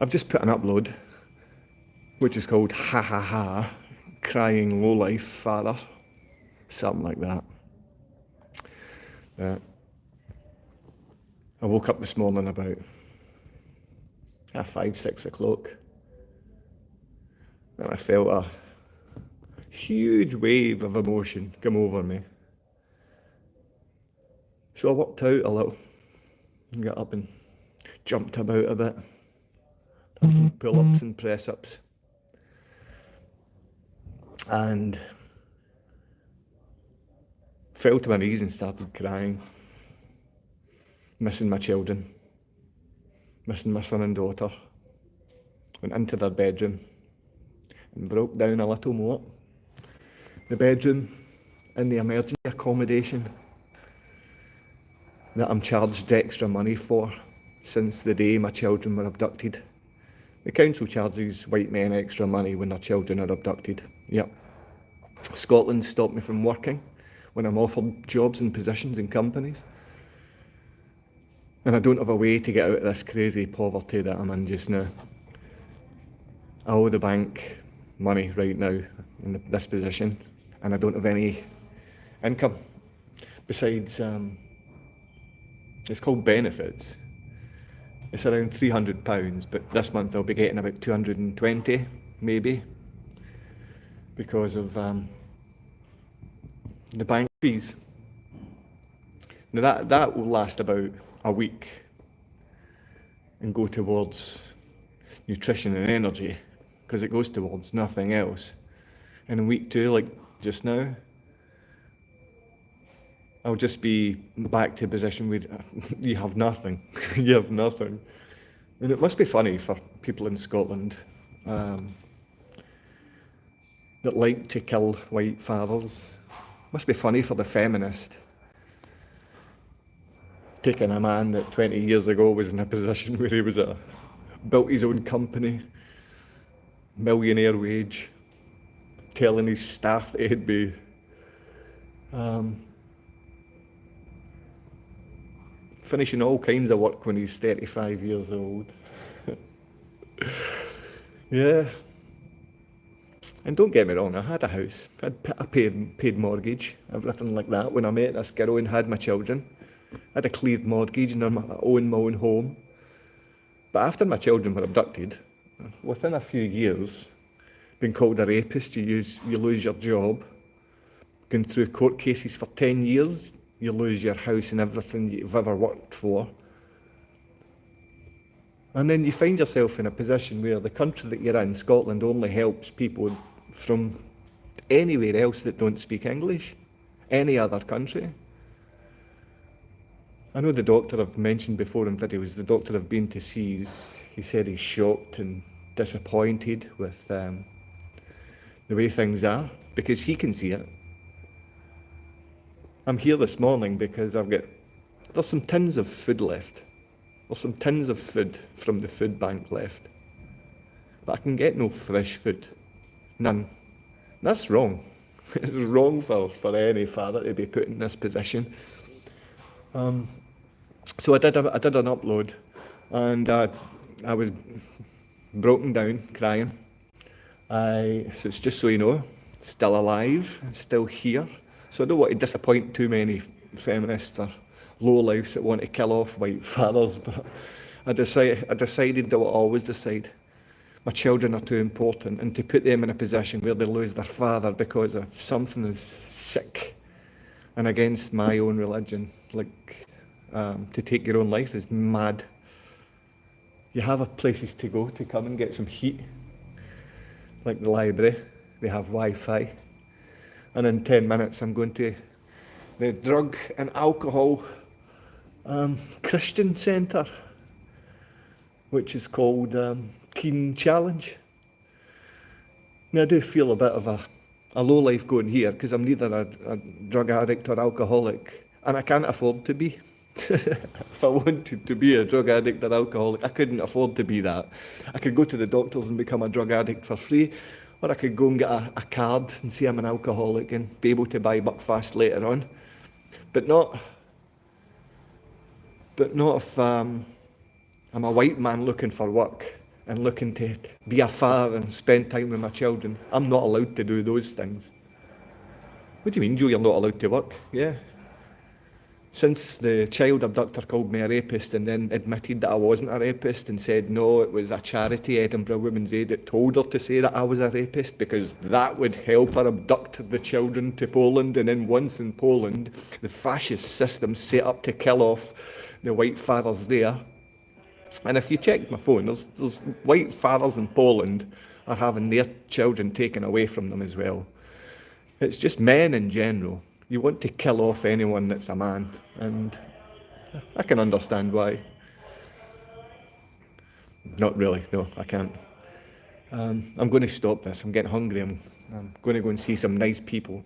I've just put an upload, which is called Ha Ha Ha, Crying Lowlife Father, something like that. I woke up this morning about 5, 6 o'clock, and I felt a huge wave of emotion come over me. So I worked out a little, and got up and jumped about a bit, done some pull-ups and press-ups, and fell to my knees and started crying, missing my children, missing my son and daughter. Went into their bedroom and broke down a little more. The bedroom in the emergency accommodation that I'm charged extra money for since the day my children were abducted. The council charges white men extra money when their children are abducted. Yep. Scotland stopped me from working when I'm offered jobs and positions in companies. And I don't have a way to get out of this crazy poverty that I'm in just now. I owe the bank money right now in this position, and I don't have any income besides, it's called benefits. It's around £300, but this month I'll be getting about 220, maybe, because of the bank fees. Now that will last about a week and go towards nutrition and energy, because it goes towards nothing else. And in week 2, like just now, I'll just be back to a position where you have nothing. You have nothing. And it must be funny for people in Scotland that like to kill white fathers. Must be funny for the feminist taking a man that 20 years ago was in a position where he was built his own company, millionaire wage, telling his staff that he'd be finishing all kinds of work when he's 35 years old. Yeah. And don't get me wrong, I had a house, I paid mortgage, everything like that. When I met this girl and had my children, I had a cleared mortgage and I owned my own home. But after my children were abducted, within a few years, being called a rapist, you lose your job. Going through court cases for 10 years, you lose your house and everything you've ever worked for. And then you find yourself in a position where the country that you're in, Scotland, only helps people from anywhere else that don't speak English, any other country. I know the doctor I've mentioned before in videos, the doctor I've been to see, he said he's shocked and disappointed with the way things are, because he can see it. I'm here this morning because there's some tins of food left. There's some tins of food from the food bank left. But I can get no fresh food. None. That's wrong. It's wrong for any father to be put in this position. So I did an upload, and I was broken down, crying. So it's just so you know, still alive, still here. So I don't want to disappoint too many feminists or lowlifes that want to kill off white fathers, but I decided that I always decide. My children are too important, and to put them in a position where they lose their father because of something that's sick and against my own religion, like to take your own life, is mad. You have places to go to come and get some heat, like the library. They have Wi-Fi. And in 10 minutes I'm going to the drug and alcohol Christian centre, which is called Teen Challenge. Now I do feel a bit of a low life going here, because I'm neither a drug addict or alcoholic, and I can't afford to be. If I wanted to be a drug addict or alcoholic, I couldn't afford to be that. I could go to the doctors and become a drug addict for free, or I could go and get a card and say I'm an alcoholic and be able to buy Buckfast later on. But not if I'm a white man looking for work and looking to be a father and spend time with my children, I'm not allowed to do those things. What do you mean, Joe, you're not allowed to work? Yeah. Since the child abductor called me a rapist and then admitted that I wasn't a rapist and said, no, it was a charity, Edinburgh Women's Aid, that told her to say that I was a rapist because that would help her abduct the children to Poland. And then once in Poland, the fascist system set up to kill off the white fathers there. And if you check my phone, there's white fathers in Poland are having their children taken away from them as well. It's just men in general. You want to kill off anyone that's a man, and I can understand why. Not really, no, I can't. I'm going to stop this. I'm getting hungry. I'm going to go and see some nice people.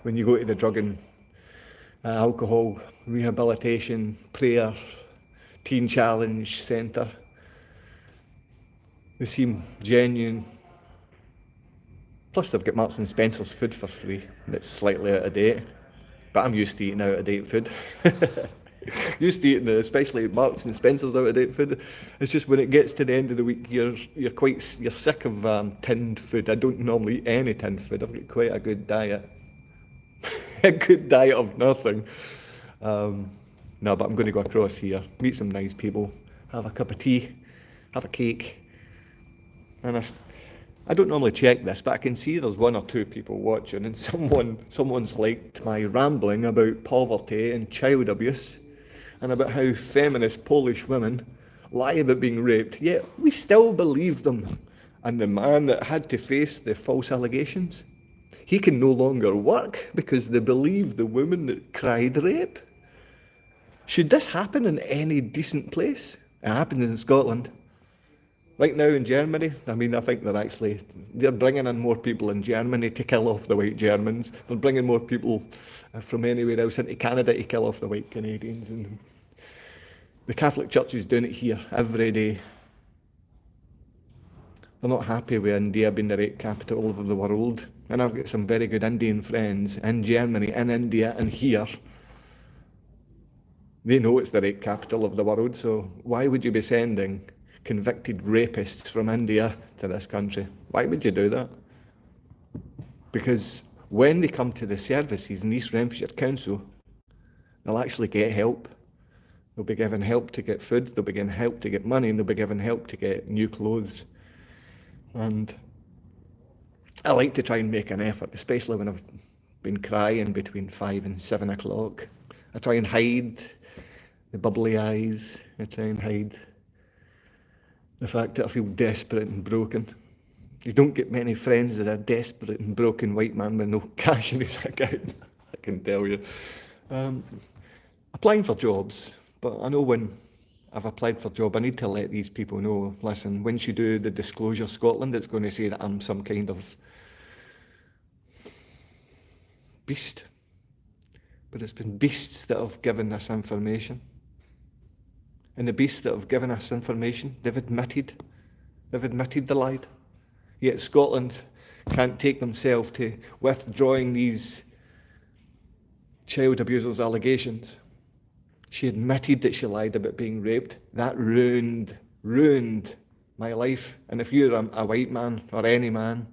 When you go to the drug and alcohol rehabilitation, prayer, teen challenge centre, they seem genuine. Plus they've got Marks and Spencer's food for free. That's slightly out of date. But I'm used to eating out-of-date food. Used to eating, especially Marks and Spencer's out-of-date food. It's just when it gets to the end of the week, you're sick of tinned food. I don't normally eat any tinned food. I've got quite a good diet. A good diet of nothing. No, but I'm going to go across here, meet some nice people, have a cup of tea, have a cake, and I don't normally check this, but I can see there's one or two people watching, and someone's liked my rambling about poverty and child abuse, and about how feminist Polish women lie about being raped, yet we still believe them. And the man that had to face the false allegations, he can no longer work because they believe the woman that cried rape. Should this happen in any decent place? It happens in Scotland. Right now in Germany, I think they're bringing in more people in Germany to kill off the white Germans. They're bringing more people from anywhere else into Canada to kill off the white Canadians. And the Catholic Church is doing it here every day. They're not happy with India being the rape capital of the world. And I've got some very good Indian friends in Germany, in India, and here. They know it's the rape capital of the world, so why would you be sending convicted rapists from India to this country? Why would you do that? Because when they come to the services in East Renfrewshire Council, they'll actually get help. They'll be given help to get food, they'll be given help to get money, and they'll be given help to get new clothes. And I like to try and make an effort, especially when I've been crying between 5 and 7 o'clock. I try and hide the bubbly eyes. I try and hide the fact that I feel desperate and broken. You don't get many friends that are desperate and broken white man with no cash in his account, I can tell you. Applying for jobs, but I know when I've applied for a job, I need to let these people know, listen, once you do the Disclosure Scotland, it's going to say that I'm some kind of beast. But it's been beasts that have given this information. And the beasts that have given us information, they've admitted they lied. Yet Scotland can't take themselves to withdrawing these child abusers' allegations. She admitted that she lied about being raped. That ruined my life. And if you're a white man or any man,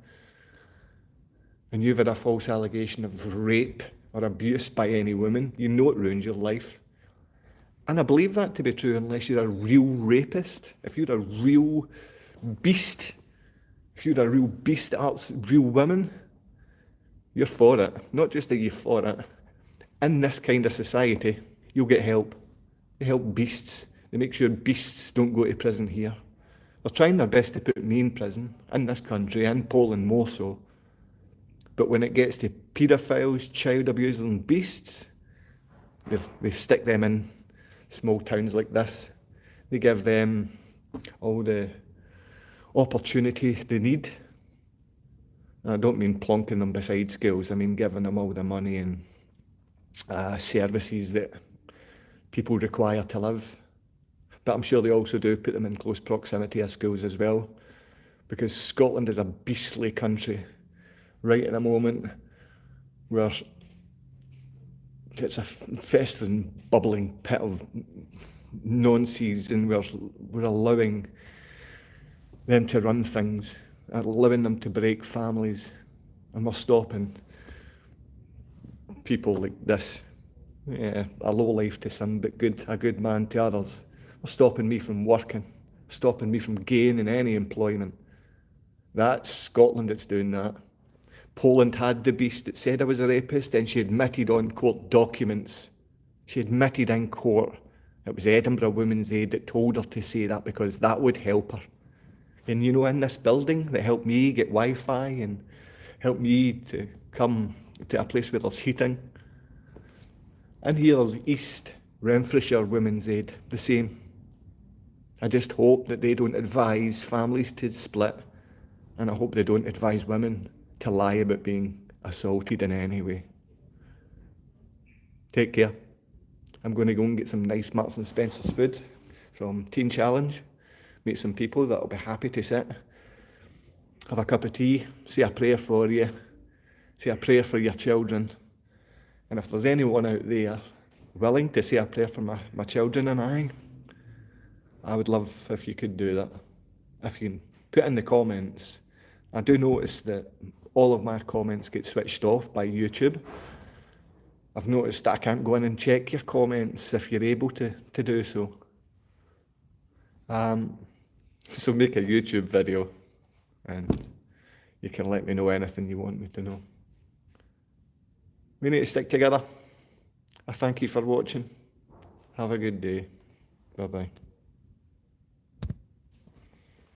and you've had a false allegation of rape or abuse by any woman, you know it ruins your life. And I believe that to be true unless you're a real rapist. If you're a real beast, that hurts real women, you're for it. Not just that you're for it. In this kind of society, you'll get help. They help beasts. They make sure beasts don't go to prison here. They're trying their best to put me in prison, in this country, in Poland more so. But when it gets to paedophiles, child abusers and beasts, they stick them in small towns like this. They give them all the opportunity they need. And I don't mean plonking them beside schools, I mean giving them all the money and services that people require to live. But I'm sure they also do put them in close proximity of schools as well, because Scotland is a beastly country right at a moment where it's a festering, bubbling pit of nonsense, and we're allowing them to run things, allowing them to break families, and we're stopping people like this. Yeah, a low life to some, but a good man to others. We're stopping me from working, stopping me from gaining any employment. That's Scotland that's doing that. Poland had the beast that said I was a rapist, and she admitted on court documents. She admitted in court it was Edinburgh Women's Aid that told her to say that because that would help her. And you know, in this building that helped me get Wi-Fi and helped me to come to a place where there's heating. And here's East Renfrewshire Women's Aid, the same. I just hope that they don't advise families to split, and I hope they don't advise women to lie about being assaulted in any way. Take care. I'm going to go and get some nice Marks and Spencer's food from Teen Challenge, meet some people that'll be happy to sit, have a cup of tea, say a prayer for you, say a prayer for your children. And if there's anyone out there willing to say a prayer for my children and I would love if you could do that. If you can put in the comments. I do notice that all of my comments get switched off by YouTube. I've noticed that I can't go in and check your comments if you're able to do so. So make a YouTube video and you can let me know anything you want me to know. We need to stick together. I thank you for watching. Have a good day. Bye-bye.